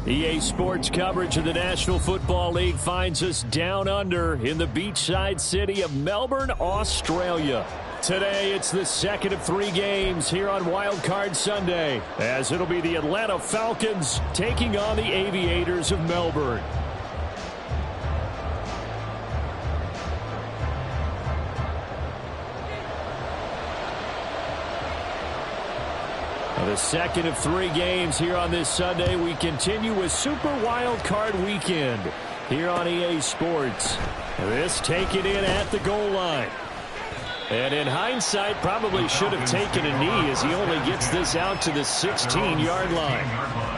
EA Sports coverage of the National Football League finds us down under in the beachside city of Melbourne, Australia. Today, it's the second of 3 games here on Wild Card Sunday, as it'll be the Atlanta Falcons taking on the Aviators of Melbourne. The second of 3 games here on this Sunday. We continue with Super Wild Card Weekend here on EA Sports. This taken in at the goal line. And in hindsight, probably should have taken a knee as he only gets this out to the 16-yard line.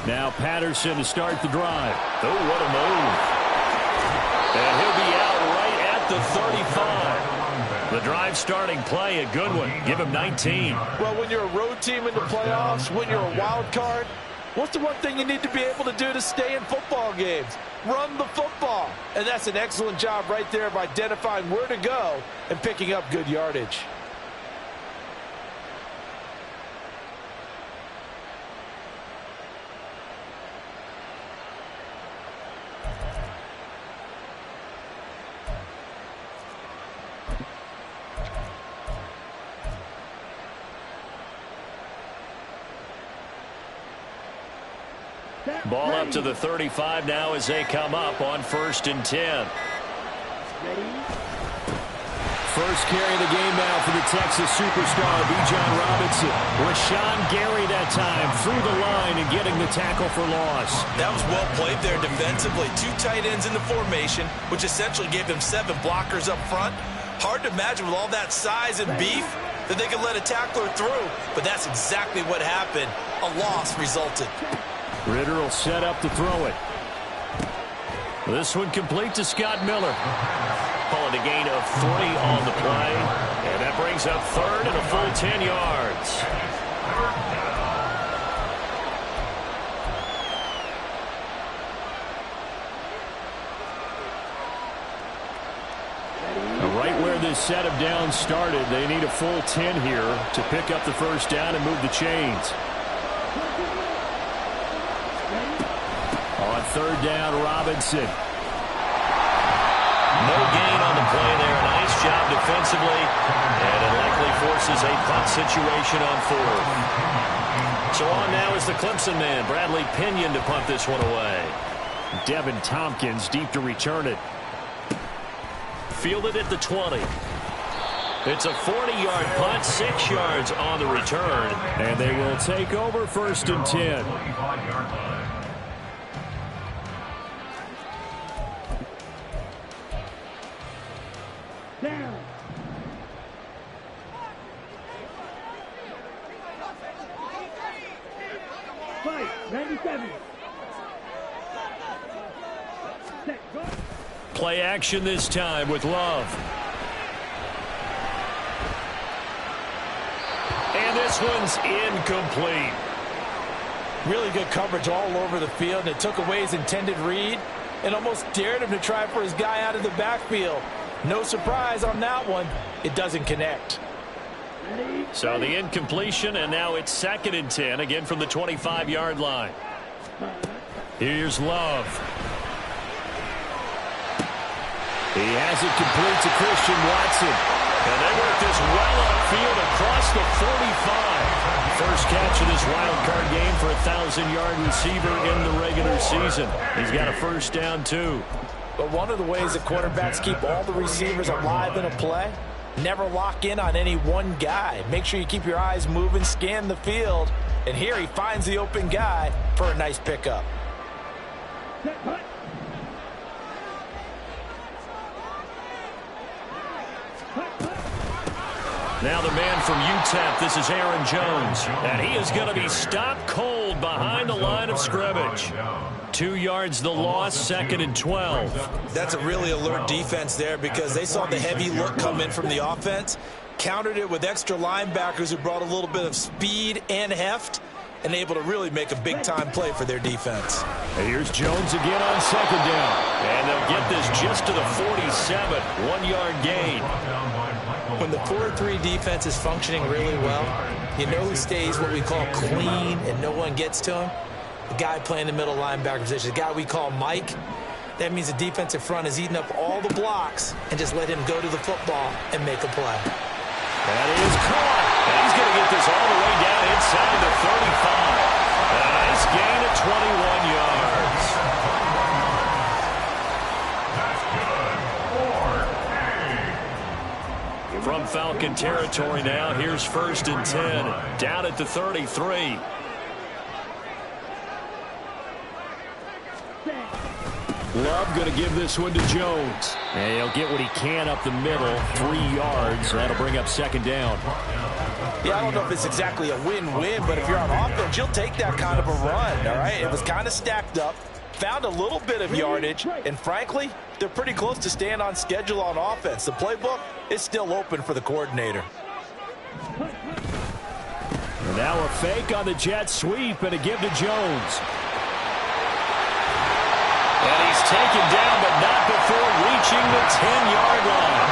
Now Patterson to start the drive. Oh, what a move. And he'll be out right at the 35. The drive starting play, a good one. Give him 19. Well, when you're a road team in the playoffs, when you're a wild card, what's the one thing you need to be able to do to stay in football games? Run the football. And that's an excellent job right there of identifying where to go and picking up good yardage. Ball up to the 35 now as they come up on 1st and 10. First carry of the game now for the Texas superstar, Bijan Robinson. Rashawn Gary that time through the line and getting the tackle for loss. That was well played there defensively. 2 tight ends in the formation, which essentially gave them 7 blockers up front. Hard to imagine with all that size and beef that they could let a tackler through, but that's exactly what happened. A loss resulted. Ritter will set up to throw it. This one complete to Scott Miller. Calling a gain of 3 on the play. And that brings up 3rd and a full 10 yards. Right where this set of downs started, they need a full 10 here to pick up the first down and move the chains. On 3rd down, Robinson. No gain on the play there. Nice job defensively. And it likely forces a punt situation on 4th. So on now is the Clemson man, Bradley Pinion, to punt this one away. Devin Tompkins deep to return it. Fielded at the 20. It's a 40-yard punt, 6 yards on the return. And they will take over 1st and 10. Down. Fight, 97. Play action this time with Love. And this one's incomplete. Really good coverage all over the field, and it took away his intended read and almost dared him to try for his guy out of the backfield. No surprise on that one. It doesn't connect. So the incompletion, and now it's 2nd and 10, again from the 25-yard line. Here's Love. He has it complete to Christian Watson. And they work this well upfield across the 45. First catch of this wild card game for a 1,000-yard receiver in the regular season. He's got a first down, too. But one of the ways that quarterbacks keep all the receivers alive in a play, never lock in on any one guy. Make sure you keep your eyes moving, scan the field. And here he finds the open guy for a nice pickup. Now the man from UTEP, this is Aaron Jones. And he is going to be stopped cold behind the line of scrimmage. 2 yards the loss, 2nd and 12. That's a really alert defense there because they saw the heavy look come in from the offense, countered it with extra linebackers who brought a little bit of speed and heft, and able to really make a big-time play for their defense. And here's Jones again on 2nd down. And they'll get this just to the 47, 1-yard gain. When the 4-3 defense is functioning really well, you know who stays what we call clean and no one gets to him? The guy playing the middle linebacker position, the guy we call Mike. That means the defensive front is eating up all the blocks and just let him go to the football and make a play. That is caught. And he's going to get this all the way down inside the 35. And a nice gain of 21 yards. From Falcon territory now, here's 1st and 10. Down at the 33. Love going to give this one to Jones. And he'll get what he can up the middle, 3 yards. That'll bring up 2nd down. Yeah, I don't know if it's exactly a win-win, but if you're on offense, you'll take that kind of a run, all right? It was kind of stacked up, found a little bit of yardage, and frankly, they're pretty close to staying on schedule on offense. The playbook is still open for the coordinator. And now a fake on the jet sweep and a give to Jones. And he's taken down, but not before reaching the 10-yard line.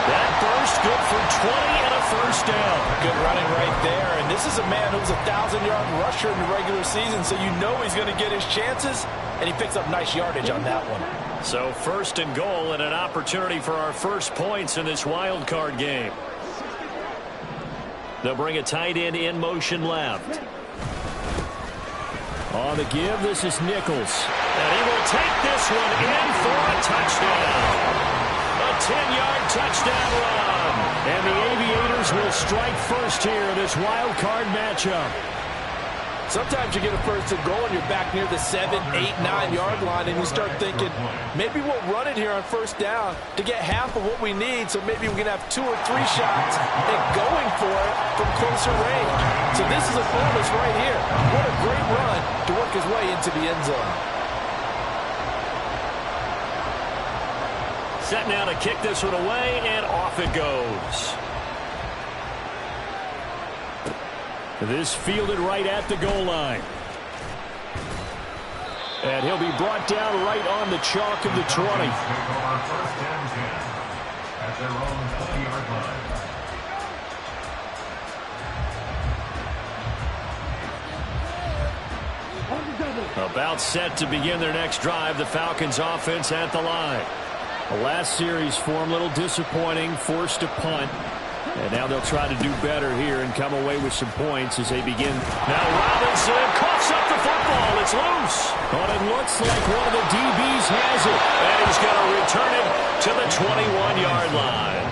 That burst good for 20 and a first down. Good running right there. And this is a man who's a 1,000-yard rusher in the regular season, so you know he's going to get his chances, and he picks up nice yardage on that one. So 1st and goal and an opportunity for our first points in this wild card game. They'll bring a tight end in motion left. On the give, this is Nichols. And he will take this one in for a touchdown. A 10-yard touchdown run. And the Aviators will strike first here in this wild card matchup. Sometimes you get a 1st and goal and you're back near the 7, 8, 9-yard line, and you start thinking, maybe we'll run it here on 1st down to get half of what we need, so maybe we can have 2 or 3 shots at going for it from closer range. So this is a bonus right here. What a great run to work his way into the end zone. Set now to kick this one away, and off it goes. This fielded right at the goal line. And he'll be brought down right on the chalk of the 20. About set to begin their next drive, the Falcons offense at the line. The last series for them, a little disappointing, forced to punt. And now they'll try to do better here and come away with some points as they begin. Now Robinson coughs up the football. It's loose. But it looks like one of the DBs has it. And he's going to return it to the 21-yard line.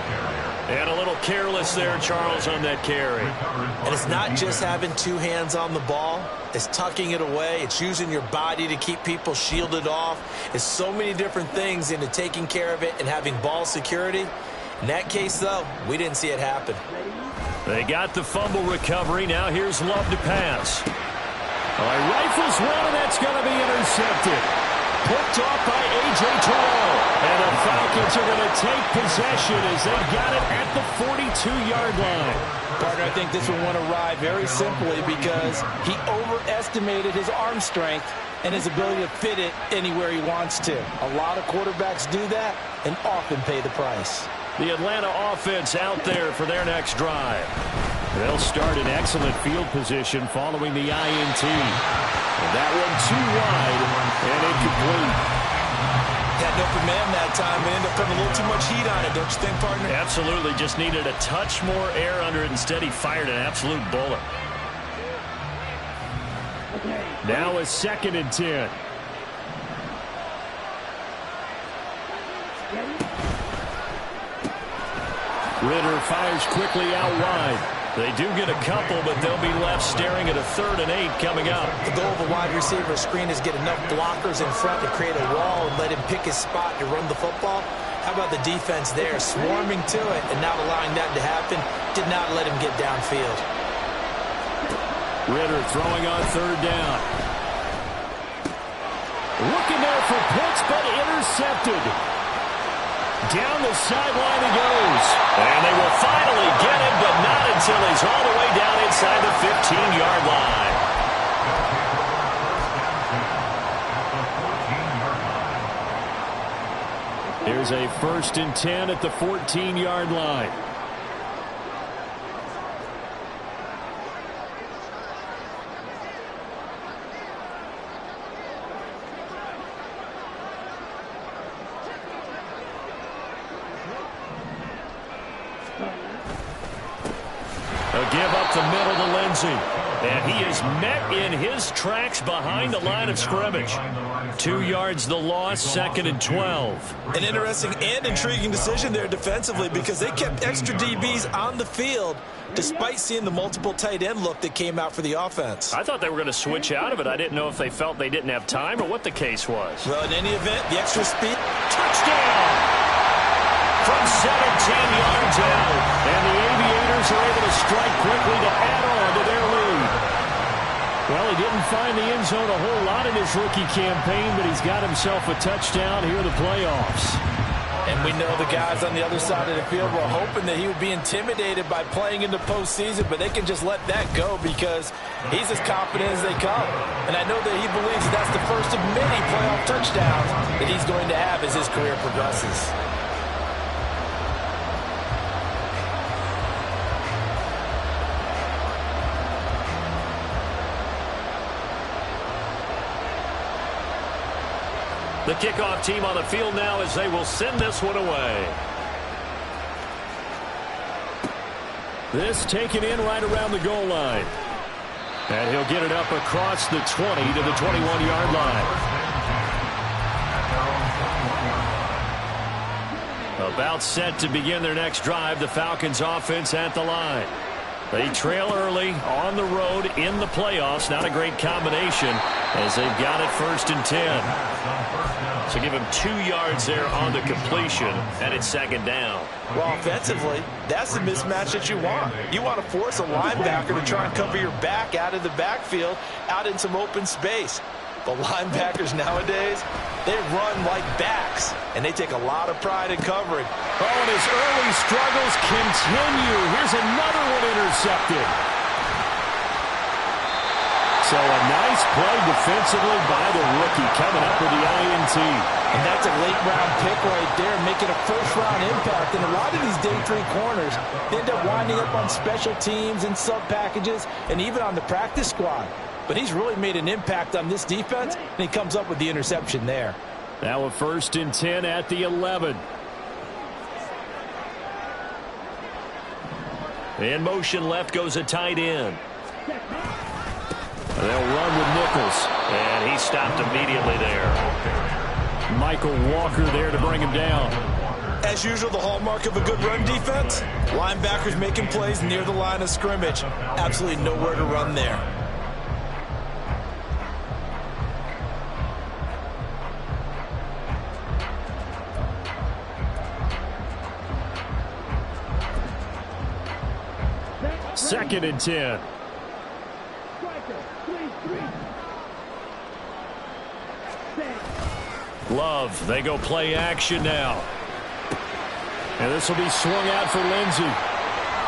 And a little careless there, Charles, on that carry. And it's not just having 2 hands on the ball. It's tucking it away. It's using your body to keep people shielded off. It's so many different things into taking care of it and having ball security. In that case, though, we didn't see it happen. They got the fumble recovery. Now here's Love to pass. Rifles one, and that's going to be intercepted. Picked off by A.J. Terrell. And the Falcons are going to take possession as they got it at the 42-yard line. Partner, I think this one went awry very simply because he overestimated his arm strength and his ability to fit it anywhere he wants to. A lot of quarterbacks do that and often pay the price. The Atlanta offense out there for their next drive. They'll start in excellent field position following the INT. And that one too wide and incomplete. Had an open man that time and ended up putting a little too much heat on it, don't you think, partner? Absolutely. Just needed a touch more air under it. Instead, he fired an absolute bullet. Now a 2nd and 10. Ridder fires quickly out wide. They do get a couple, but they'll be left staring at a 3rd and 8 coming up. The goal of a wide receiver screen is get enough blockers in front to create a wall and let him pick his spot to run the football. How about the defense there, swarming to it and not allowing that to happen? Did not let him get downfield. Ridder throwing on 3rd down. Looking there for Pitts, but intercepted. Down the sideline he goes. And they will finally get him, but not until he's all the way down inside the 15-yard line. Here's a 1st and 10 at the 14-yard line. A give up the middle to Lindsey. And he is met in his tracks behind the line of scrimmage. 2 yards the loss, 2nd and 12. An interesting and intriguing decision there defensively because they kept extra DBs on the field despite seeing the multiple tight end look that came out for the offense. I thought they were going to switch out of it. I didn't know if they felt they didn't have time or what the case was. Well, in any event, the extra speed. Touchdown! From 17 yards out. And the Aviators are able to strike quickly to add on to their lead. Well, he didn't find the end zone a whole lot in his rookie campaign, but he's got himself a touchdown here in the playoffs. And we know the guys on the other side of the field were hoping that he would be intimidated by playing in the postseason, but they can just let that go because he's as confident as they come. And I know that he believes that that's the first of many playoff touchdowns that he's going to have as his career progresses. The kickoff team on the field now as they will send this one away. This taken in right around the goal line. And he'll get it up across the 20 to the 21-yard line. About set to begin their next drive, the Falcons offense at the line. They trail early on the road in the playoffs. Not a great combination as they've got it 1st and 10. So give him 2 yards there on the completion, and it's 2nd down. Well, offensively, that's the mismatch that you want. You want to force a linebacker to try and cover your back out of the backfield, out in some open space. The linebackers nowadays, they run like backs, and they take a lot of pride in covering. Oh, and his early struggles continue. Here's another one intercepted. So a nice play defensively by the rookie coming up with the INT. And that's a late-round pick right there, making a first-round impact. And a lot of these day 3 corners end up winding up on special teams and sub-packages and even on the practice squad. But he's really made an impact on this defense, and he comes up with the interception there. Now a 1st and 10 at the 11. In motion left goes a tight end. They'll run with Nichols, and he stopped immediately there. Michael Walker there to bring him down. As usual, the hallmark of a good run defense, linebackers making plays near the line of scrimmage. Absolutely nowhere to run there. Second and 10. Love, they go play action now. And this will be swung out for Lindsey.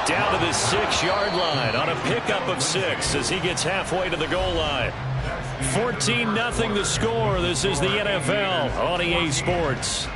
Down to the 6-yard line on a pickup of 6 as he gets halfway to the goal line. 14-0 the score. This is the NFL on EA Sports.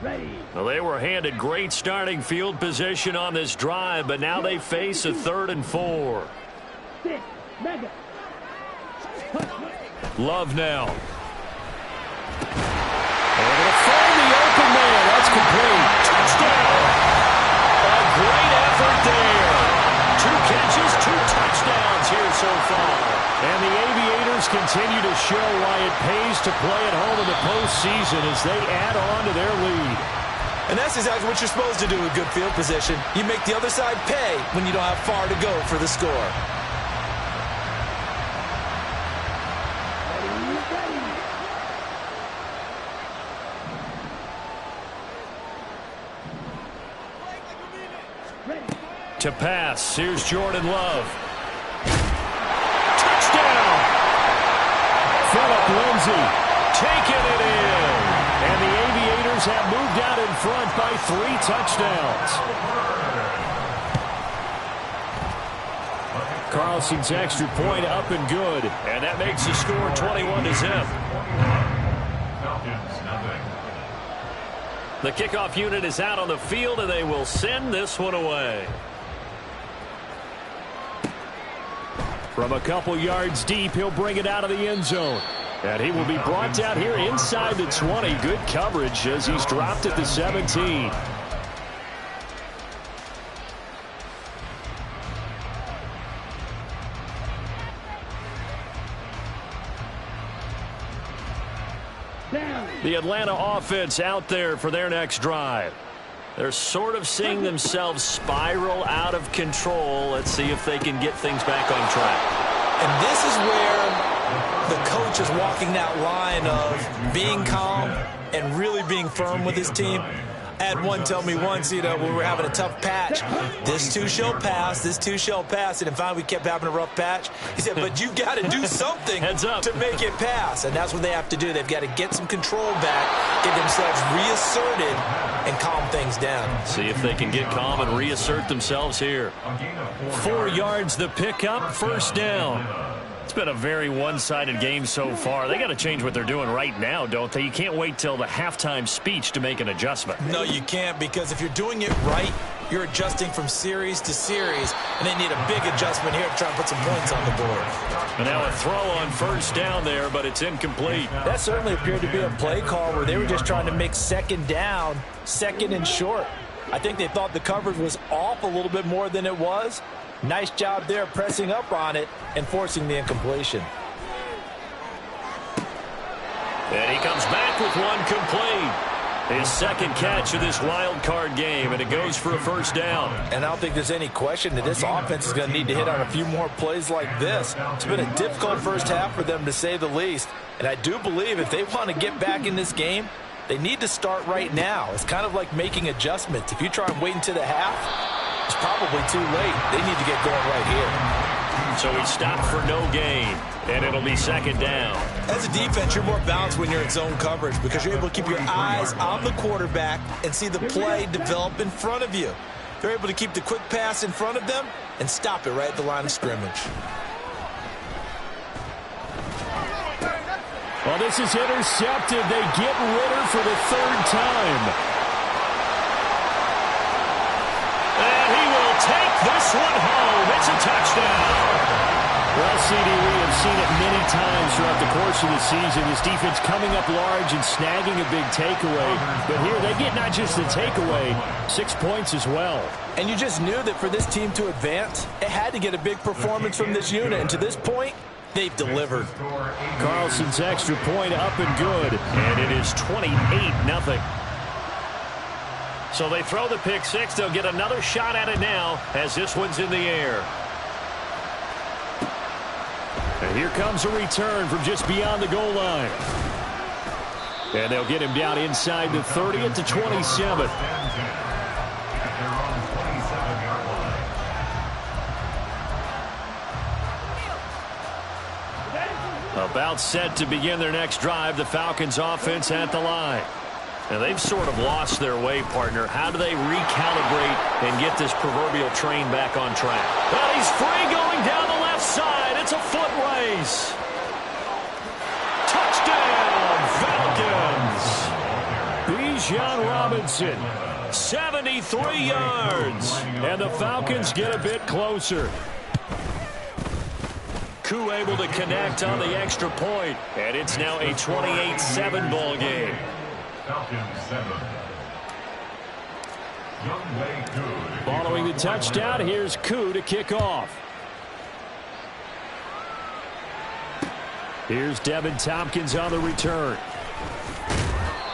Ready. Well, they were handed great starting field position on this drive, but now they face a 3rd and 4. 6. Mega. Love now. They're going to find the open man. That's complete. Touchdown. A great effort there. 2 catches, 2 touchdowns here so far. And the Aviators continue to show why it pays to play at home in the postseason as they add on to their lead. And that's exactly what you're supposed to do with good field position. You make the other side pay when you don't have far to go for the score. To pass, here's Jordan Love. Touchdown! Phillip Lindsay taking it in. And the Aviators have moved out in front by 3 touchdowns. Carlson's extra point up and good. And that makes the score 21-0. The kickoff unit is out on the field, and they will send this one away. From a couple yards deep, he'll bring it out of the end zone. And he will be brought down here inside the 20. Good coverage as he's dropped at the 17. Down. The Atlanta offense out there for their next drive. They're sort of seeing themselves spiral out of control. Let's see if they can get things back on track. And this is where the coach is walking that line of being calm and really being firm with his team. I had one tell me once, when we were having a tough patch, this too shall pass, this too shall pass. And finally, we kept having a rough patch. He said, but you got to do something Heads up. to make it pass. And that's what they have to do. They've got to get some control back, get themselves reasserted, and calm things down. See if they can get calm and reassert themselves here. 4 yards the pickup, first down. It's been a very one-sided game so far. They got to change what they're doing right now, don't they? You can't wait till the halftime speech to make an adjustment. No, you can't, because if you're doing it right, you're adjusting from series to series, and they need a big adjustment here to try and put some points on the board. And now a throw on first down there, but it's incomplete. That certainly appeared to be a play call where they were just trying to make second down, second and short. I think they thought the coverage was off a little bit more than it was. Nice job there pressing up on it and forcing the incompletion. And he comes back with one complete. His second catch of this wild card game, and it goes for a first down. And I don't think there's any question that this offense is going to need to hit on a few more plays like this. It's been a difficult first half for them, to say the least. And I do believe if they want to get back in this game, they need to start right now. It's kind of like making adjustments. If you try and wait until the half, it's probably too late. They need to get going right here. So he stopped for no gain, and it'll be second down. As a defense, you're more balanced when you're in zone coverage because you're able to keep your eyes on the quarterback and see the play develop in front of you. They're able to keep the quick pass in front of them and stop it right at the line of scrimmage. Well, this is intercepted. They get Ritter for the 3rd time. And he will take this one home. It's a touchdown. Well, CD, we have seen it many times throughout the course of the season. This defense coming up large and snagging a big takeaway. But here they get not just the takeaway, 6 points as well. And you just knew that for this team to advance, it had to get a big performance from this unit. And to this point, they've delivered. Carlson's extra point up and good. And it is 28-0. So they throw the pick six. They'll get another shot at it now as this one's in the air. And here comes a return from just beyond the goal line. And they'll get him down inside the 30 at the 27. About set to begin their next drive, the Falcons offense at the line. Now, they've sort of lost their way, partner. How do they recalibrate and get this proverbial train back on track? Well, he's free going down the left side. It's a foot race. Touchdown, Falcons. Bijan Robinson. 73 yards. And the Falcons get a bit closer. Koo able to connect on the extra point. And it's now a 28-7 ball game. Following the touchdown, here's Koo to kick off. Here's Devin Tompkins on the return.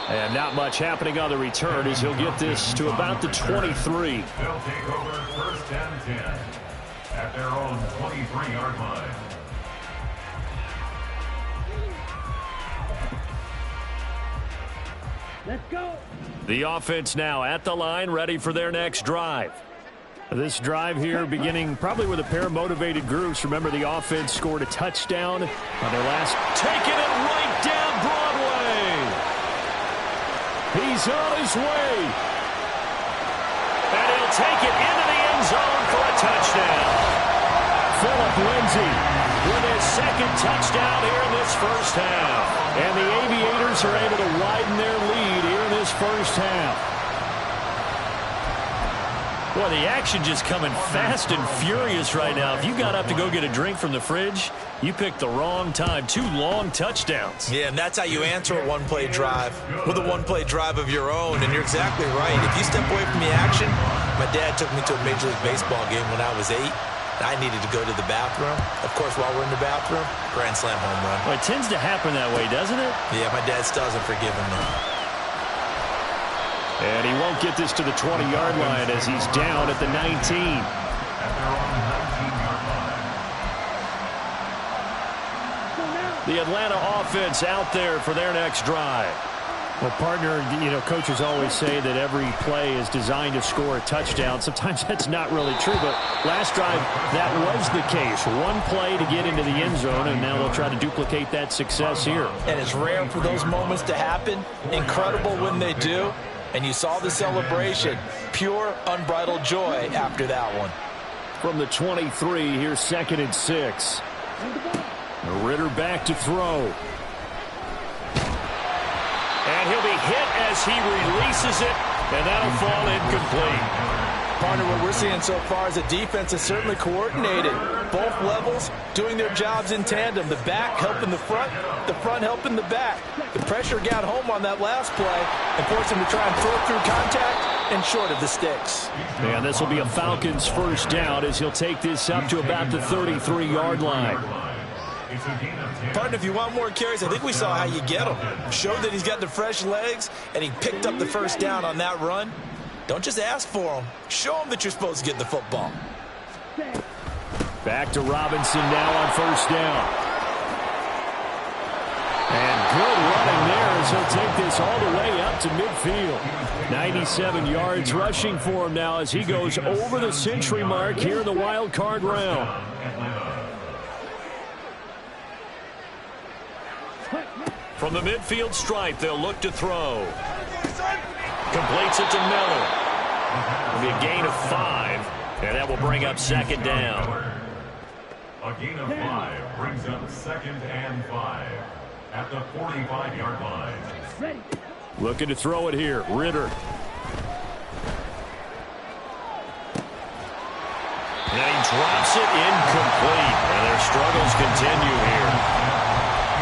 And not much happening on the return as he'll get this to about the 23. They'll take over first and 10 at their own 23-yard line. Let's go. The offense now at the line, ready for their next drive. This drive here beginning probably with a pair of motivated groups. Remember, the offense scored a touchdown on their last. Taking it right down Broadway. He's on his way. And he'll take it into the end zone for a touchdown. Phillip Lindsay with his second touchdown here in this first half. And the Aviators are able to widen their lead here in this first half. Boy, the action just coming fast and furious right now. If you got up to go get a drink from the fridge, you picked the wrong time. 2 long touchdowns. Yeah, and that's how you answer a one-play drive with a one-play drive of your own. And you're exactly right. If you step away from the action, my dad took me to a Major League Baseball game when I was 8. I needed to go to the bathroom. Of course, while we're in the bathroom, grand slam home run. Well, it tends to happen that way, doesn't it? Yeah, my dad still hasn't forgiven me. And he won't get this to the 20-yard line as he's down at the 19. The Atlanta offense out there for their next drive. Well, partner, you know, coaches always say that every play is designed to score a touchdown. Sometimes that's not really true, but last drive, that was the case. One play to get into the end zone, and now they'll try to duplicate that success here. And it's rare for those moments to happen. Incredible when they do. And you saw the celebration. Pure, unbridled joy after that one. From the 23, here's 2nd and 6. Ritter back to throw. And he'll be hit as he releases it, and that'll fall incomplete. Partner, what we're seeing so far is the defense is certainly coordinated. Both levels doing their jobs in tandem. The back helping the front helping the back. The pressure got home on that last play and forced him to try and throw through contact and short of the sticks. And this will be a Falcons first down as he'll take this up to about the 33-yard line. Partner, if you want more carries, I think we saw how you get him. Showed that he's got the fresh legs, and he picked up the first down on that run. Don't just ask for him. Show him that you're supposed to get the football. Back to Robinson now on first down. And good running there as he'll take this all the way up to midfield. 97 yards rushing for him now as he goes over the century mark here in the wild card round. From the midfield stripe, they'll look to throw. Completes it to Miller. It'll be a gain of 5, and that will bring up 2nd down. A gain of 5 brings up 2nd and 5 at the 45-yard line. Ready. Looking to throw it here, Ritter. And he drops it incomplete, and their struggles continue here.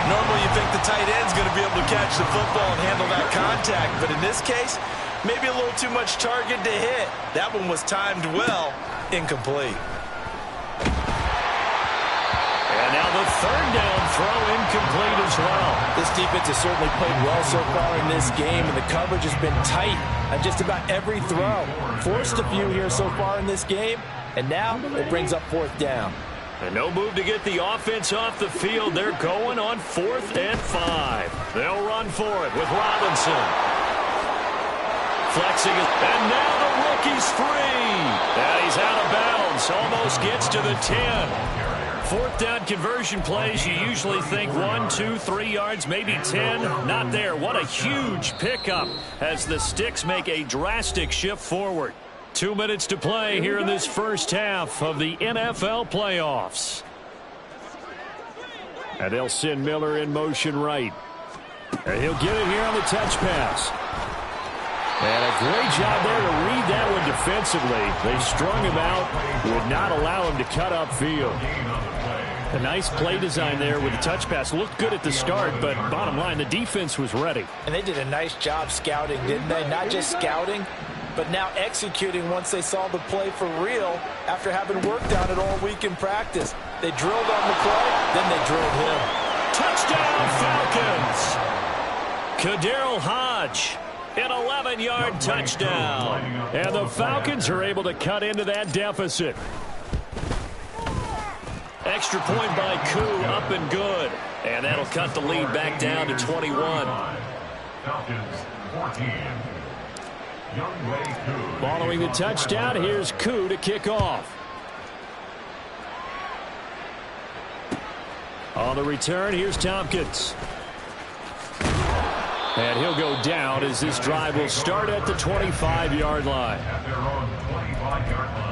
Normally you think the tight end's going to be able to catch the football and handle that contact, but in this case, maybe a little too much target to hit. That one was timed well, incomplete. And now the 3rd down throw incomplete as well. This defense has certainly played well so far in this game, and the coverage has been tight on just about every throw. Forced a few here so far in this game, and now it brings up 4th down. And no move to get the offense off the field. They're going on 4th and 5. They'll run for it with Robinson. Flexing it. And now the rookie's free. And he's out of bounds. Almost gets to the 10. 4th down conversion plays, you usually think 1, 2, 3 yards, maybe 10. Not there. What a huge pickup as the Sticks make a drastic shift forward. 2 minutes to play here in this first half of the NFL playoffs. And they'll send Miller in motion right. And he'll get it here on the touch pass. And a great job there to read that one defensively. They strung him out, would not allow him to cut upfield. A nice play design there with the touch pass. Looked good at the start, but bottom line, the defense was ready. And they did a nice job scouting, didn't they? Not just scouting, but now executing once they saw the play for real after having worked on it all week in practice. They drilled on the play, then they drilled him. Touchdown, Falcons! KhaDarel Hodge, an 11-yard touchdown. And the Falcons are able to cut into that deficit. Extra point by Koo, up and good. And that'll cut the lead back down to 21. Falcons 14. Younghoe Koo. Following the touchdown, here's Koo to kick off. On the return, here's Tompkins. And he'll go down as this drive will start at the 25-yard line. At their own 25-yard line.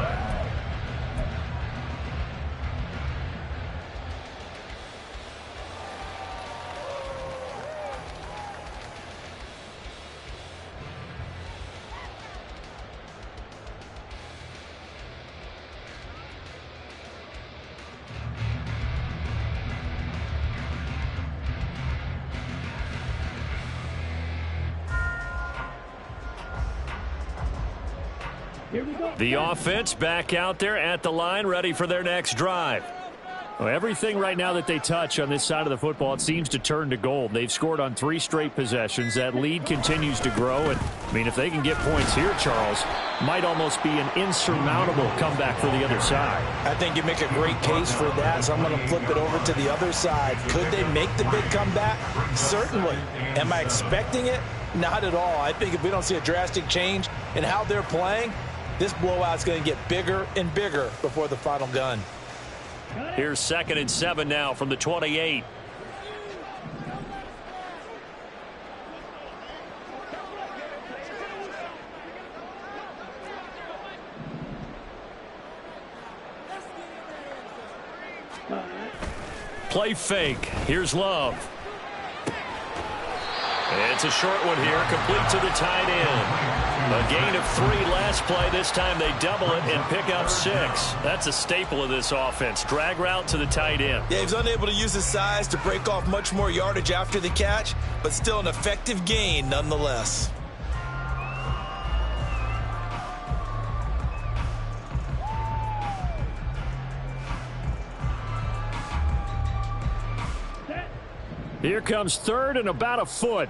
The offense back out there at the line, ready for their next drive. Well, everything right now that they touch on this side of the football, it seems to turn to gold. They've scored on 3 straight possessions. That lead continues to grow. And, I mean, if they can get points here, Charles, might almost be an insurmountable comeback for the other side. I think you make a great case for that, so I'm going to flip it over to the other side. Could they make the big comeback? Certainly. Am I expecting it? Not at all. I think if we don't see a drastic change in how they're playing, this blowout's going to get bigger and bigger before the final gun. Here's 2nd and 7 now from the 28. Play fake. Here's Love. It's a short one here, complete to the tight end. A gain of 3 last play. This time they double it and pick up 6. That's a staple of this offense. Drag route to the tight end. Yeah, he's unable to use his size to break off much more yardage after the catch, but still an effective gain nonetheless. Here comes 3rd and about a foot.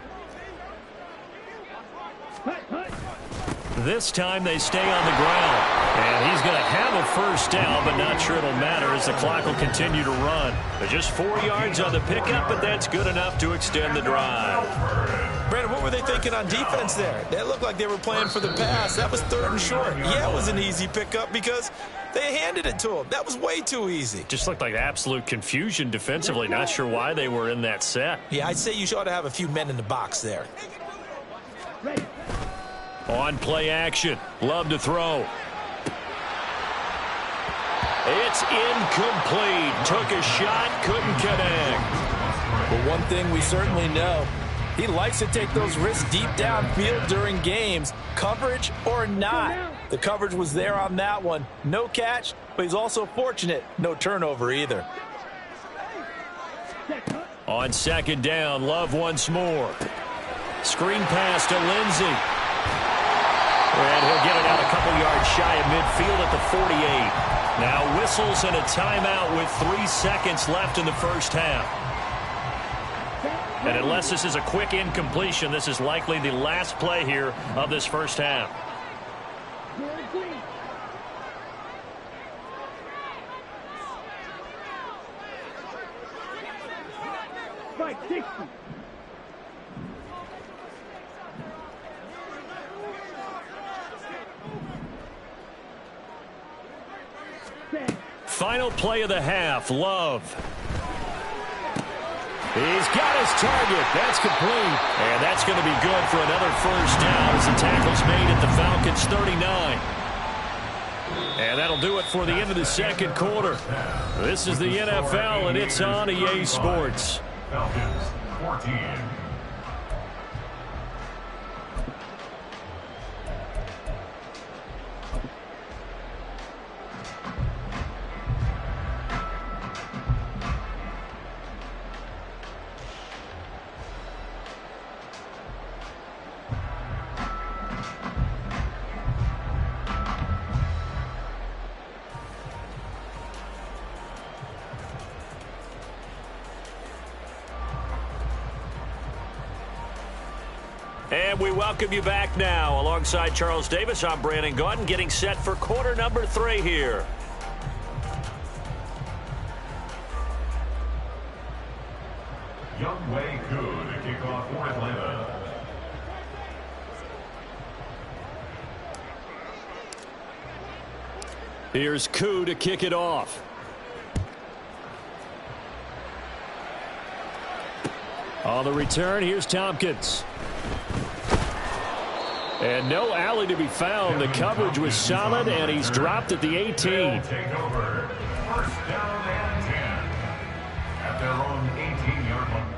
This time they stay on the ground. And he's going to have a first down, but not sure it'll matter as the clock will continue to run. But just 4 yards on the pickup, but that's good enough to extend the drive. Brandon, what were they thinking on defense there? They looked like they were playing for the pass. That was 3rd and short. Yeah, it was an easy pickup because they handed it to him. That was way too easy. Just looked like absolute confusion defensively. Not sure why they were in that set. Yeah, I'd say you ought to have a few men in the box there. On play action. Love to throw. It's incomplete. Took a shot, couldn't connect. But one thing we certainly know, he likes to take those risks deep downfield during games, coverage or not. The coverage was there on that one. No catch, but he's also fortunate. No turnover either. On 2nd down, Love once more. Screen pass to Lindsey. And he'll get it out a couple yards shy of midfield at the 48. Now whistles and a timeout with 3 seconds left in the first half. And unless this is a quick incompletion, this is likely the last play here of this first half. Strike 60. Final play of the half, Love. He's got his target. That's complete. And that's going to be good for another first down as the tackle's made at the Falcons' 39. And that'll do it for the end of the second quarter. This is the NFL, and it's on EA Sports. Falcons 14. And we welcome you back now. Alongside Charles Davis, I'm Brandon Gaudin, getting set for quarter number 3 here. Younghoe Koo to kick off for Atlanta. Here's Koo to kick it off. On the return, here's Tompkins. And no alley to be found. The coverage was solid, and he's dropped at the 18. Take over. First down and 10 at their own 18-yard line.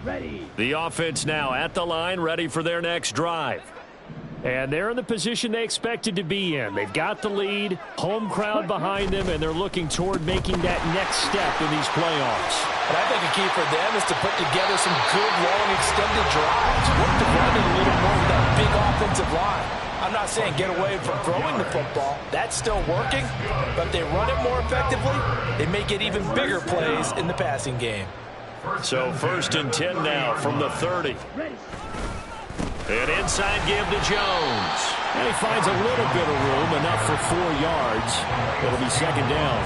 Ready. The offense now at the line, ready for their next drive. And they're in the position they expected to be in. They've got the lead, home crowd behind them, and they're looking toward making that next step in these playoffs. And I think a key for them is to put together some good, long, extended drives. Work to run it a little more with that big offensive line. I'm not saying get away from throwing the football. That's still working. But if they run it more effectively, they may get even bigger plays in the passing game. So first and 10 now from the 30. Ready. An inside give to Jones. And he finds a little bit of room, enough for 4 yards. It'll be second down.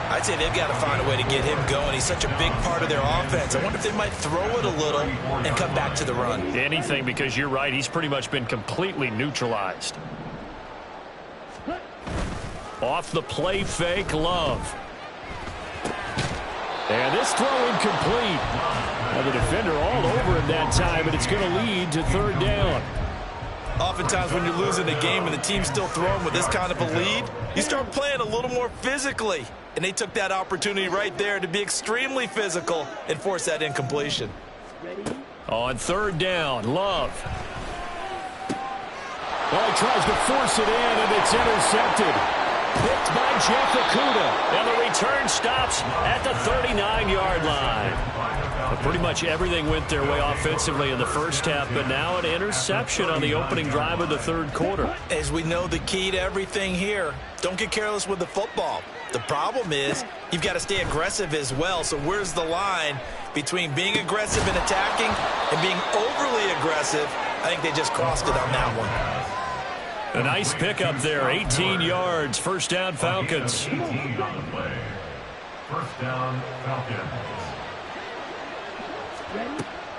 I'd say they've got to find a way to get him going. He's such a big part of their offense. I wonder if they might throw it a little and come back to the run. Anything, because you're right. He's pretty much been completely neutralized. Off the play fake, Love. And this throw incomplete. Now the defender all over him that time, and it's going to lead to third down. Oftentimes when you're losing a game and the team's still throwing with this kind of a lead, you start playing a little more physically. And they took that opportunity right there to be extremely physical and force that incompletion. On third down, Love. Well, he tries to force it in, and it's intercepted. Picked by Jeff Okudah. And the return stops at the 39-yard line. But pretty much everything went their way offensively in the first half, but now an interception on the opening drive of the third quarter. As we know, the key to everything here, don't get careless with the football. The problem is you've got to stay aggressive as well. So where's the line between being aggressive and attacking and being overly aggressive? I think they just crossed it on that one. A nice pickup there, 18 yards, first down Falcons. 18 on the play. First down, Falcons.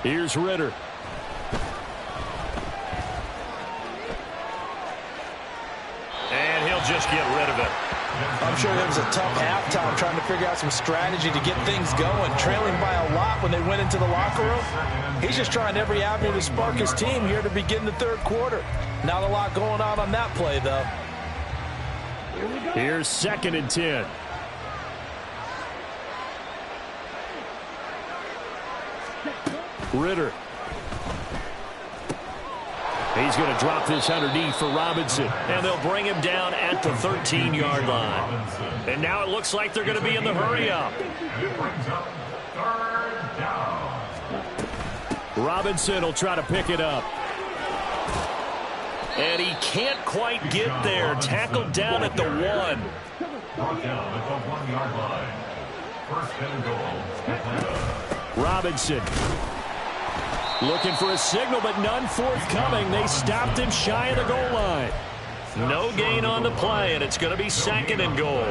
Here's Ritter. And he'll just get rid of it. I'm sure there was a tough halftime trying to figure out some strategy to get things going, trailing by a lot when they went into the locker room. He's just trying every avenue to spark his team here to begin the third quarter. Not a lot going on that play, though. Here's second and 10. Ritter. He's going to drop this underneath for Robinson. And they'll bring him down at the 13-yard line. And now it looks like they're going to be in the hurry-up. And it brings up third down. Robinson will try to pick it up. And he can't quite get there. Tackled down at the 1. Brought down at the 1-yard line. First and goal, Atlanta. Robinson. Looking for a signal, but none forthcoming. They stopped him shy of the goal line. No gain on the play, and it's going to be second and goal.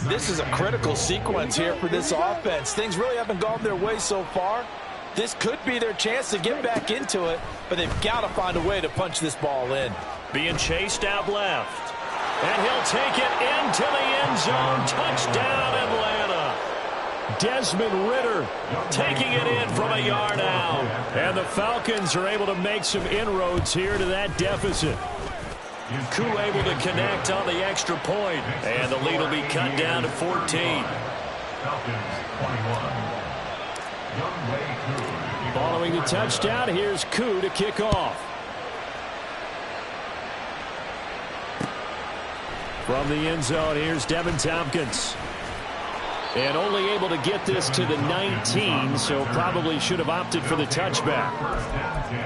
This is a critical sequence here for this offense. Things really haven't gone their way so far. This could be their chance to get back into it, but they've got to find a way to punch this ball in. Being chased out left. And he'll take it into the end zone. Touchdown, Atlanta. Desmond Ritter taking it in from a yard out. And the Falcons are able to make some inroads here to that deficit. Koo able to connect on the extra point, and the lead will be cut down to 14. Falcons 21. Younghoe Koo. Following the touchdown, here's Koo to kick off. From the end zone, here's Devin Tompkins. And only able to get this to the 19, so probably should have opted for the touchback. First and 10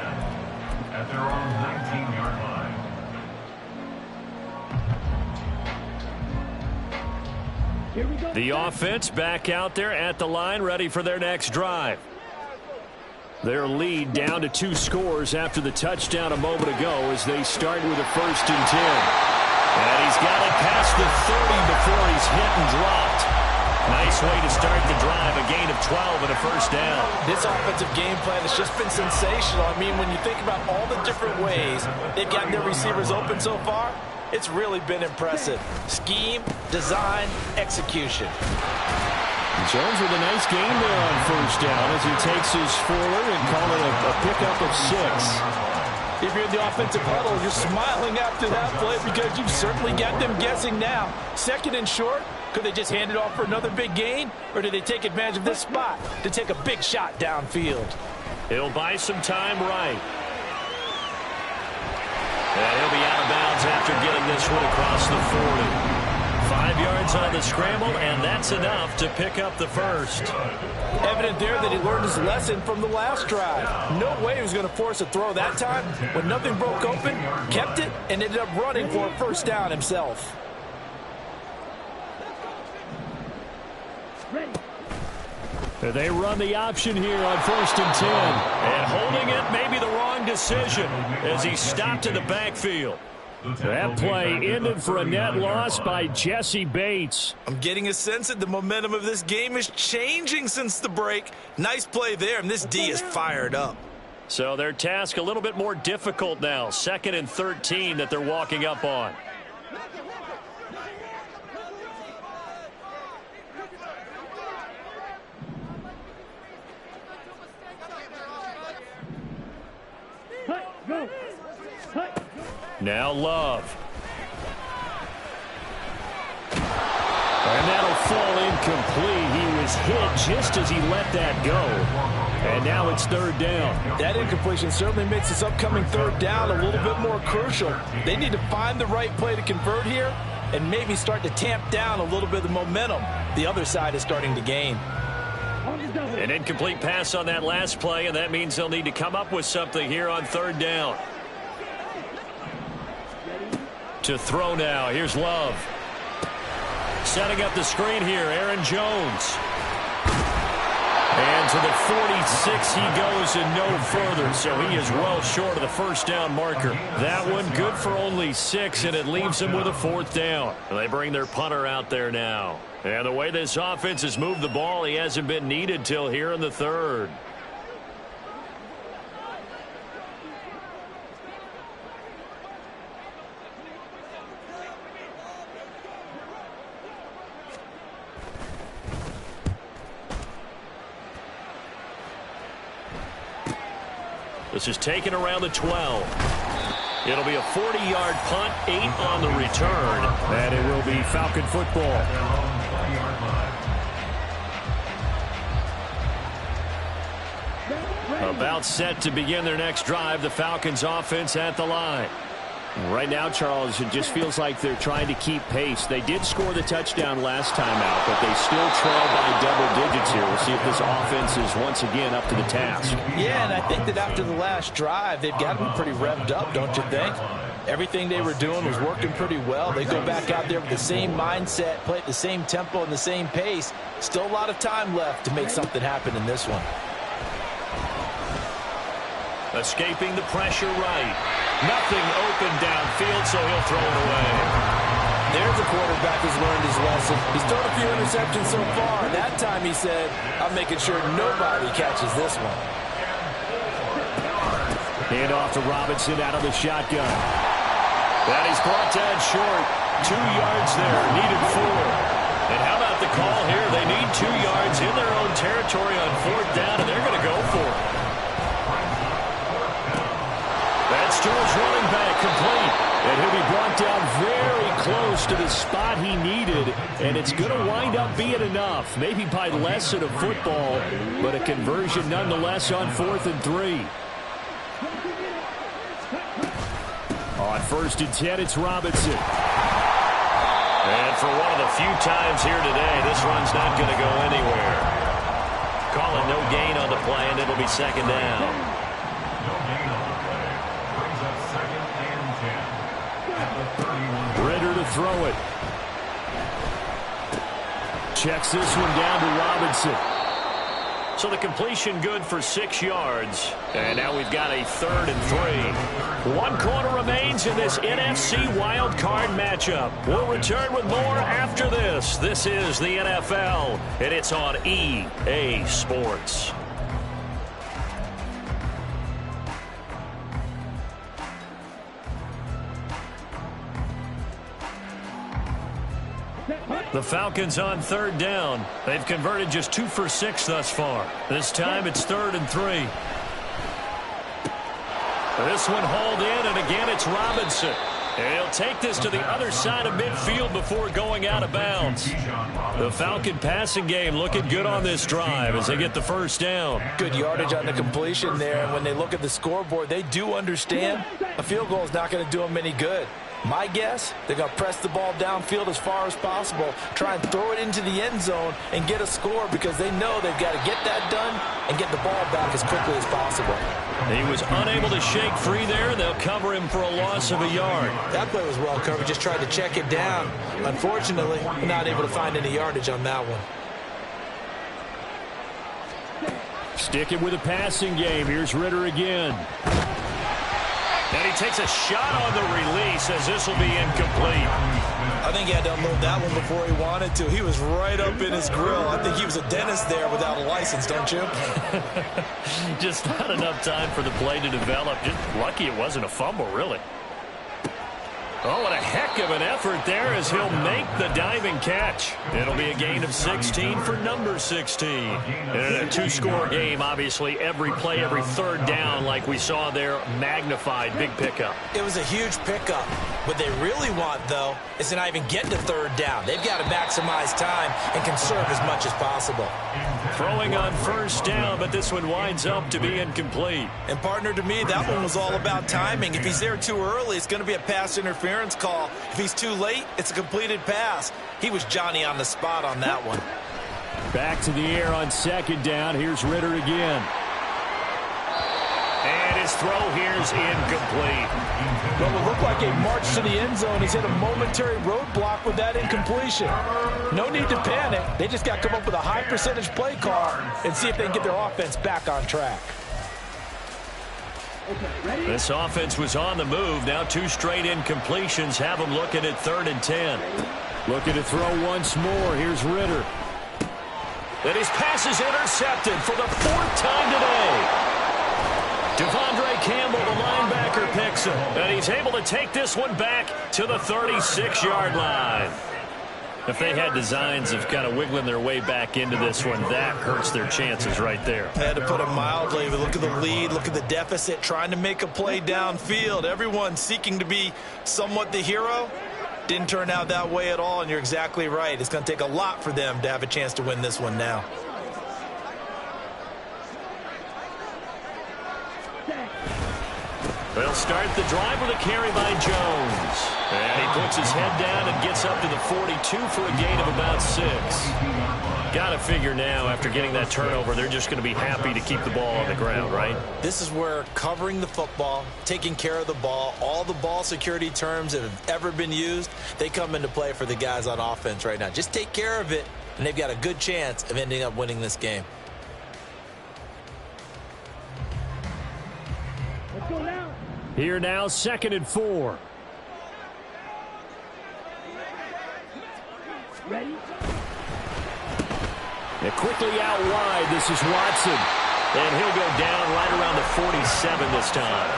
at their own 19-yard line. Here we go. The offense back out there at the line, ready for their next drive. Their lead down to 2 scores after the touchdown a moment ago as they start with a 1st and 10. And he's got it past the 30 before he's hit and dropped. Nice way to start the drive, a gain of 12 and a 1st down. This offensive game plan has just been sensational. I mean, when you think about all the different ways they've gotten their receivers open so far, it's really been impressive. Scheme, design, execution. Jones with a nice gain there on 1st down as he takes his forward and call it a pickup of 6. If you're in the offensive huddle, you're smiling after that play because you've certainly got them guessing now. 2nd and short, could they just hand it off for another big gain? Or do they take advantage of this spot to take a big shot downfield? He'll buy some time right. And he'll be out of bounds after getting this one across the 40. 5 yards on the scramble, and that's enough to pick up the 1st. Evident there that he learned his lesson from the last drive. No way he was going to force a throw that time. When nothing broke open, kept it, and ended up running for a 1st down himself. They run the option here on 1st and 10. And holding it may be the wrong decision as he stopped in the backfield. That play ended for a net loss by Jesse Bates. I'm getting a sense that the momentum of this game is changing since the break. Nice play there, and this D is fired up. So their task a little bit more difficult now. 2nd and 13 that they're walking up on. Go. Now Love. And that'll fall incomplete. He was hit just as he let that go. And now it's 3rd down. That incompletion certainly makes this upcoming 3rd down a little bit more crucial. They need to find the right play to convert here and maybe start to tamp down a little bit of the momentum the other side is starting to gain. An incomplete pass on that last play, and that means they'll need to come up with something here on 3rd down. To throw now. Here's Love. Setting up the screen here, Aaron Jones. And to the 46 he goes and no further, so he is well short of the 1st down marker. That one good for only 6, and it leaves him with a 4th down. They bring their punter out there now. And the way this offense has moved the ball, he hasn't been needed till here in the 3rd. This is taken around the 12. It'll be a 40-yard punt, 8 on the return, and it will be Falcon football. About set to begin their next drive, the Falcons offense at the line. Right now, Charles, it just feels like they're trying to keep pace. They did score the touchdown last time out, but they still trail by double digits here. We'll see if this offense is once again up to the task. Yeah, and I think that after the last drive, they've got to be pretty revved up, don't you think? Everything they were doing was working pretty well. They go back out there with the same mindset, play at the same tempo and the same pace. Still a lot of time left to make something happen in this one. Escaping the pressure right. Nothing open downfield, so he'll throw it away. There's a quarterback who's learned his lesson. He's thrown a few interceptions so far. That time he said, I'm making sure nobody catches this one. Hand off to Robinson out of the shotgun. That is brought down short. 2 yards there, needed 4. And how about the call here? They need 2 yards in their own territory on 4th down, and they're going to go for it. That's to his running back, complete. And he'll be brought down very close to the spot he needed, and it's going to wind up being enough. Maybe by less than a football, but a conversion nonetheless on 4th and 3. On 1st and 10, it's Robinson. And for one of the few times here today, this run's not going to go anywhere. Calling no gain on the play, and it'll be 2nd down. No gain on the play. Brings up 2nd and 10. At the 31. Ritter to throw it. Checks this one down to Robinson. So the completion good for 6 yards. And now we've got a 3rd and 3. 1 quarter remains in this NFC wild card matchup. We'll return with more after this. This is the NFL, and it's on EA Sports. The Falcons on 3rd down. They've converted just 2 for 6 thus far. This time it's 3rd and 3. This one hauled in, and again it's Robinson. And he'll take this to the other side of midfield before going out of bounds. The Falcon passing game looking good on this drive as they get the 1st down. Good yardage on the completion there, and when they look at the scoreboard, they do understand a field goal is not going to do them any good. My guess, they're going to press the ball downfield as far as possible, try and throw it into the end zone and get a score because they know they've got to get that done and get the ball back as quickly as possible. He was unable to shake free there, and they'll cover him for a loss of a yard. That play was well covered, just tried to check it down. Unfortunately, not able to find any yardage on that one. Sticking with a passing game. Here's Ritter again. And he takes a shot on the release as this will be incomplete. I think he had to unload that one before he wanted to. He was right up in his grill. I think he was a dentist there without a license, don't you? Just not enough time for the play to develop. Just lucky it wasn't a fumble, really. Oh, what a heck of an effort there as he'll make the diving catch. It'll be a gain of 16 for number 16. In a 2-score game, obviously, every play, every 3rd down, like we saw there, magnified, big pickup. It was a huge pickup. What they really want, though, is to not even get to 3rd down. They've got to maximize time and conserve as much as possible. Throwing on 1st down, but this one winds up to be incomplete. And, partner, to me, that one was all about timing. If he's there too early, it's going to be a pass interference call. If he's too late, it's a completed pass. He was Johnny on the spot on that one. Back to the air on 2nd down. Here's Ritter again. And his throw here's incomplete. Well, it looked like a march to the end zone. He's hit a momentary roadblock with that incompletion. No need to panic. They just got to come up with a high percentage play call and see if they can get their offense back on track. This offense was on the move. Now 2 straight incompletions have them looking at 3rd and 10. Looking to throw once more. Here's Ritter. And his pass is intercepted for the 4th time today. Devondre Campbell, the linebacker, picks him. And he's able to take this one back to the 36-yard line. If they had designs of kind of wiggling their way back into this one, that hurts their chances right there. I had to put it mildly, but look at the lead, look at the deficit, trying to make a play downfield. Everyone seeking to be somewhat the hero. Didn't turn out that way at all, and you're exactly right. It's going to take a lot for them to have a chance to win this one now. They'll start the drive with a carry by Jones. And he puts his head down and gets up to the 42 for a gain of about 6. Got to figure now, after getting that turnover, they're just going to be happy to keep the ball on the ground, right? This is where covering the football, taking care of the ball, all the ball security terms that have ever been used, they come into play for the guys on offense right now. Just take care of it, and they've got a good chance of ending up winning this game. Let's go now. Here now, 2nd and 4. Ready? And quickly out wide, this is Watson. And he'll go down right around the 47 this time.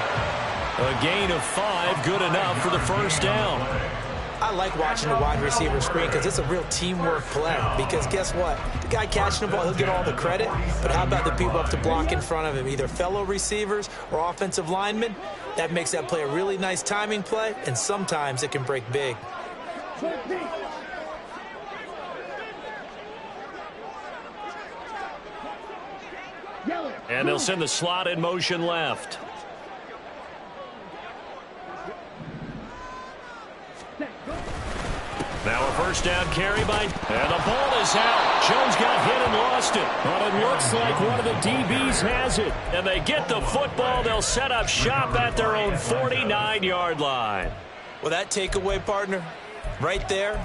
A gain of 5, good enough for the 1st down. I like watching the wide receiver screen because it's a real teamwork play. Because guess what? The guy catching the ball, he'll get all the credit. But how about the people up to block in front of him, either fellow receivers or offensive linemen? That makes that play a really nice timing play, and sometimes it can break big. And they'll send the slot in motion left. Now a first down carry by, and the ball is out. Jones got hit and lost it. But it looks like one of the DBs has it. And they get the football. They'll set up shop at their own 49-yard line. Well, that takeaway, partner, right there,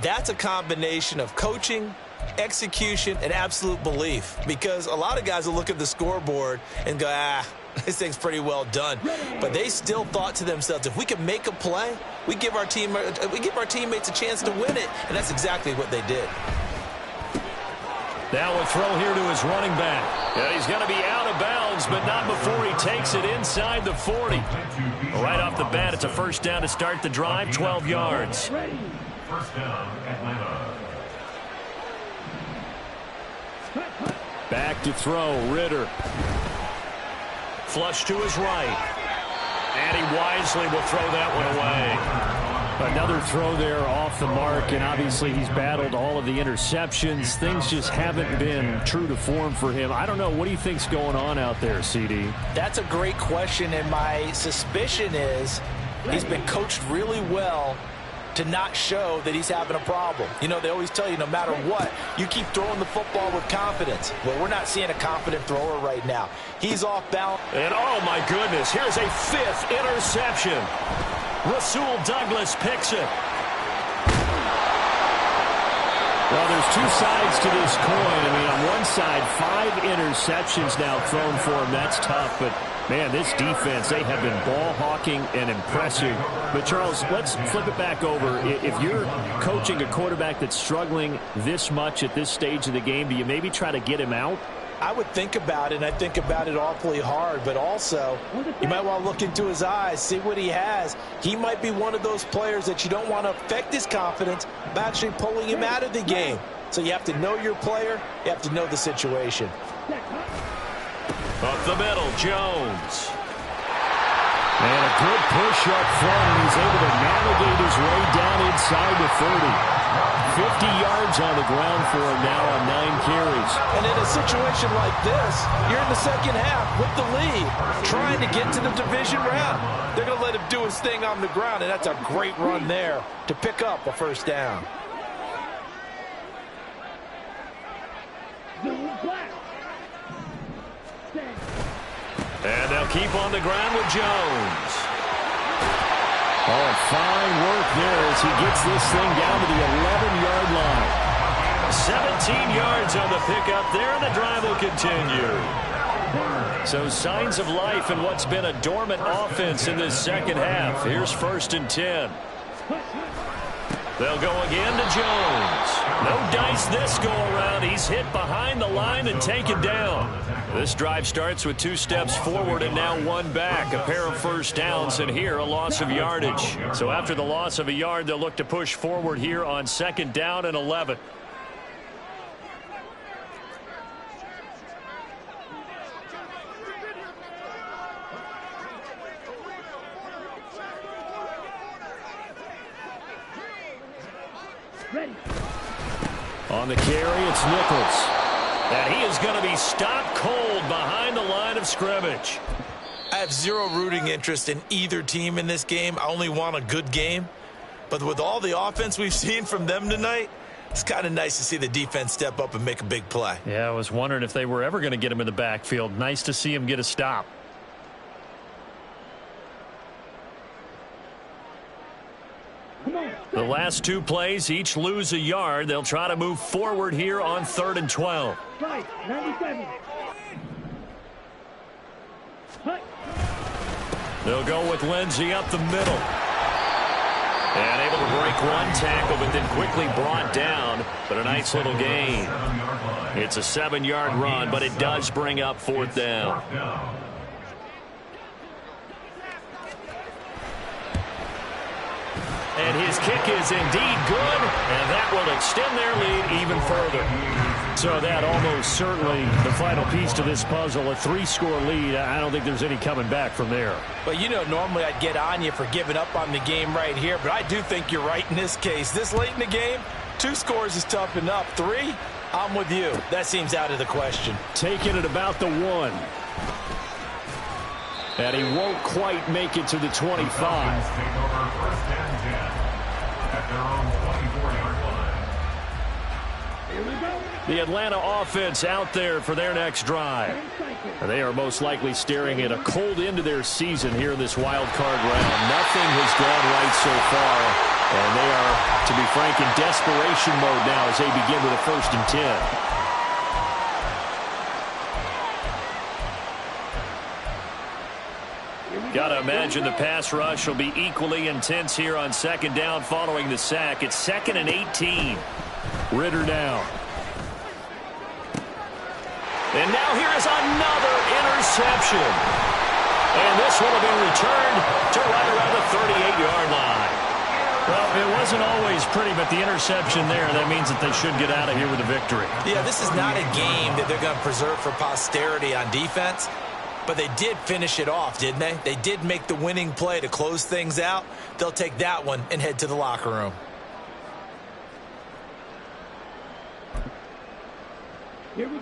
that's a combination of coaching, execution, and absolute belief. Because a lot of guys will look at the scoreboard and go, this thing's pretty well done. But they still thought to themselves, if we can make a play, we give our teammates a chance to win it. And that's exactly what they did. Now a throw here to his running back. Yeah, he's going to be out of bounds, but not before he takes it inside the 40. Right off the bat, it's a first down to start the drive, 12 yards. First down, Atlanta. Back to throw, Ritter. Flush to his right. And he wisely will throw that one away. Another throw there off the mark, and obviously he's battled all of the interceptions. Things just haven't been true to form for him. I don't know. What do you think's going on out there, CD? That's a great question, and my suspicion is he's been coached really well to not show that he's having a problem. You know, they always tell you no matter what, you keep throwing the football with confidence. Well, we're not seeing a confident thrower right now. He's off balance. And oh my goodness, here's a 5th interception. Rasul Douglas picks it. Well, there's two sides to this coin. I mean, on one side, 5 interceptions now thrown for him. That's tough, but man, this defense, they have been ball hawking and impressive. But, Charles, let's flip it back over. If you're coaching a quarterback that's struggling this much at this stage of the game, do you maybe try to get him out? I would think about it, and I think about it awfully hard. But also, you might want to look into his eyes, see what he has. He might be one of those players that you don't want to affect his confidence by actually pulling him out of the game. So you have to know your player. You have to know the situation. Up the middle, Jones. And a good push up front, and he's able to navigate his way down inside the 30. 50 yards on the ground for him now on 9 carries. And in a situation like this, you're in the second half with the lead, trying to get to the division round. They're going to let him do his thing on the ground, and that's a great run there to pick up a first down. And they'll keep on the ground with Jones. Oh, fine work there as he gets this thing down to the 11-yard line. 17 yards on the pickup there, and the drive will continue. So signs of life in what's been a dormant offense in this second half. Here's 1st and 10. They'll go again to Jones. No dice this go around. He's hit behind the line and taken down. This drive starts with 2 steps forward and now 1 back. A pair of first downs, and here a loss of yardage. So after the loss of a yard, they'll look to push forward here on 2nd down and 11. On the carry, it's Nichols. And he is going to be stopped cold behind the line of scrimmage. I have zero rooting interest in either team in this game. I only want a good game. But with all the offense we've seen from them tonight, it's kind of nice to see the defense step up and make a big play. Yeah, I was wondering if they were ever going to get him in the backfield. Nice to see him get a stop. The last 2 plays, each lose a yard. They'll try to move forward here on 3rd and 12. Right, 97. They'll go with Lindsey up the middle. And able to break 1 tackle, but then quickly brought down. But a nice little gain. It's a 7-yard run, but it does bring up 4th down. And his kick is indeed good, and that will extend their lead even further. So that almost certainly the final piece to this puzzle, a 3-score lead. I don't think there's any coming back from there. Well, you know, normally I'd get on you for giving up on the game right here, but I do think you're right in this case. This late in the game, 2 scores is tough enough. 3, I'm with you. That seems out of the question. Taking it about the 1. And he won't quite make it to the 25. Take over first and 10 at their own 24-yard line. The Atlanta offense out there for their next drive. They are most likely staring at a cold end to their season here in this wild card round. Nothing has gone right so far, and they are, to be frank, in desperation mode now as they begin with a 1st and 10. Got to imagine the pass rush will be equally intense here on 2nd down following the sack. It's 2nd and 18. Ritter down. And now here is another interception. And this one will be returned to right around the 38-yard line. Well, it wasn't always pretty, but the interception there, that means that they should get out of here with a victory. Yeah, this is not a game that they're going to preserve for posterity on defense. But they did finish it off, didn't they? They did make the winning play to close things out. They'll take that one and head to the locker room.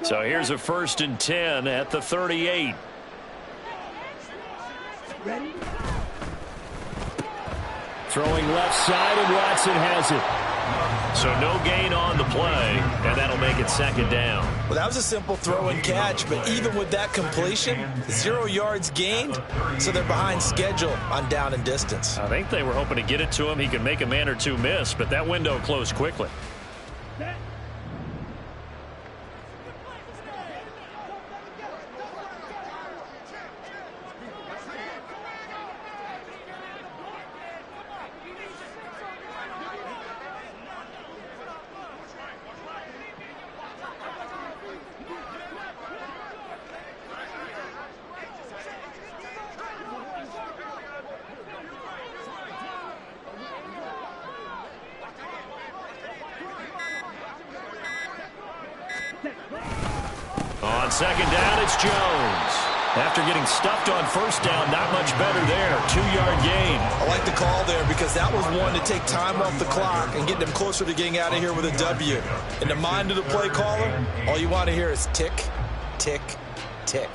So here's a 1st and 10 at the 38. Ready? Throwing left side, and Watson has it. So no gain on the play, and that'll make it 2nd down. Well, that was a simple throw and catch, but even with that completion, 0 yards gained, so they're behind schedule on down and distance. I think they were hoping to get it to him. He could make a man or two miss, but that window closed quickly. On 2nd down, it's Jones. After getting stuffed on 1st down, not much better there. 2-yard gain. I like the call there because that was one to take time off the clock and get them closer to getting out of here with a W. In the mind of the play caller, all you want to hear is tick, tick, tick.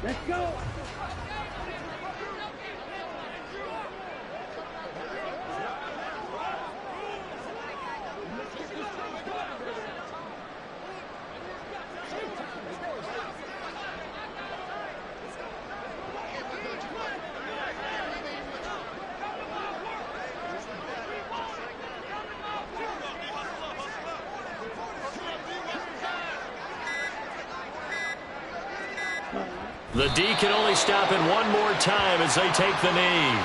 Let's go. The D can only stop it one more time as they take the knee.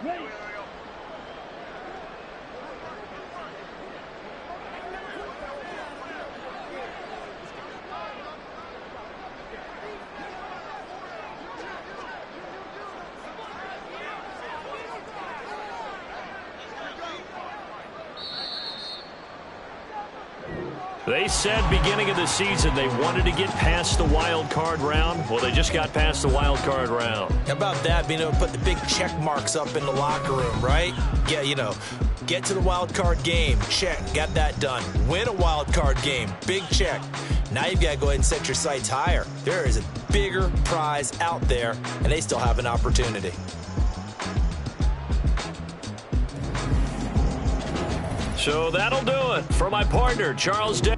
Ready. They said beginning of the season they wanted to get past the wild card round. Well, they just got past the wild card round. How about that, being able to put the big check marks up in the locker room, right? Yeah, you know, get to the wild card game, check, got that done. Win a wild card game, big check. Now you've got to go ahead and set your sights higher. There is a bigger prize out there, and they still have an opportunity. So that'll do it for my partner, Charles Day.